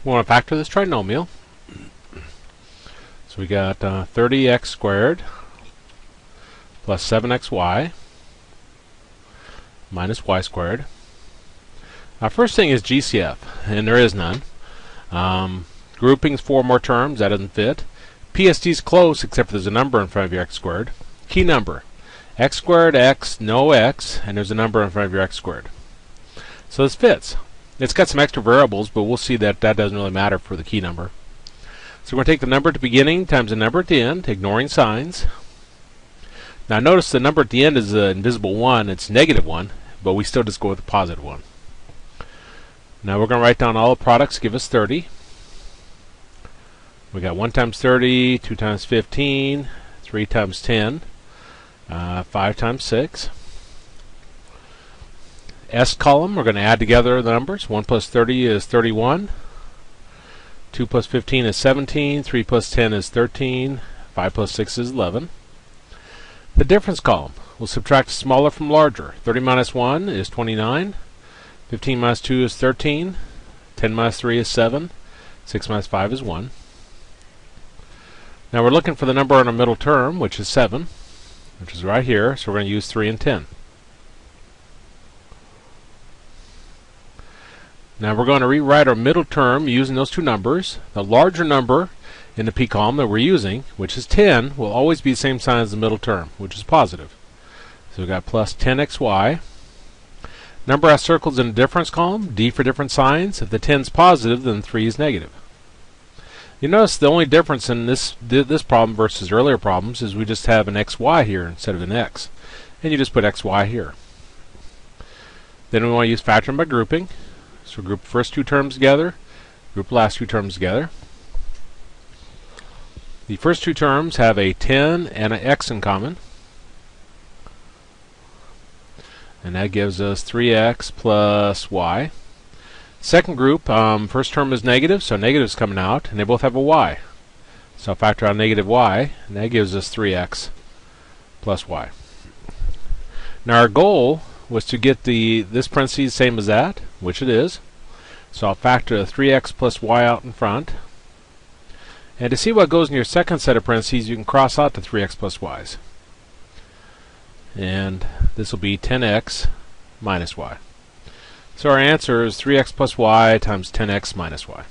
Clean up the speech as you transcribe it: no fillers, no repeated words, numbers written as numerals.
We want to factor this trinomial. So we got 30x squared plus 7xy minus y squared. First thing is GCF, and there is none. Groupings 4 more terms, that doesn't fit. PSD is close, except for there's a number in front of your x squared. Key number, x squared, x, no x, and there's a number in front of your x squared. So this fits. It's got some extra variables, but we'll see that that doesn't really matter for the key number. So we're going to take the number at the beginning times the number at the end, ignoring signs. Now notice the number at the end is an invisible 1, it's negative 1, but we still just go with the positive 1. Now we're going to write down all the products, give us 30. We got 1 times 30, 2 times 15, 3 times 10, 5 times 6. S column, we're going to add together the numbers. 1 plus 30 is 31. 2 plus 15 is 17. 3 plus 10 is 13. 5 plus 6 is 11. The difference column, we'll subtract smaller from larger. 30 minus 1 is 29. 15 minus 2 is 13. 10 minus 3 is 7. 6 minus 5 is 1. Now we're looking for the number in our middle term, which is 7, which is right here, so we're going to use 3 and 10. Now we're going to rewrite our middle term using those two numbers. The larger number in the P column that we're using, which is 10, will always be the same sign as the middle term, which is positive. So we've got plus 10xy. Number has circles in the difference column, D for different signs. If the 10 is positive, then 3 is negative. You notice the only difference in this problem versus earlier problems is we just have an xy here instead of an x. And you just put xy here. Then we want to use factoring by grouping. So group the first two terms together, group the last two terms together. The first two terms have a 10 and an x in common. And that gives us 3x plus y. Second group, first term is negative, so negative is coming out, and they both have a y. So I'll factor out negative y, and that gives us 3x plus y. Now our goal was to get this parentheses same as that, which it is. So I'll factor 3x plus y out in front. And to see what goes in your second set of parentheses, you can cross out the 3x plus y's. And this will be 10x minus y. So our answer is 3x plus y times 10x minus y.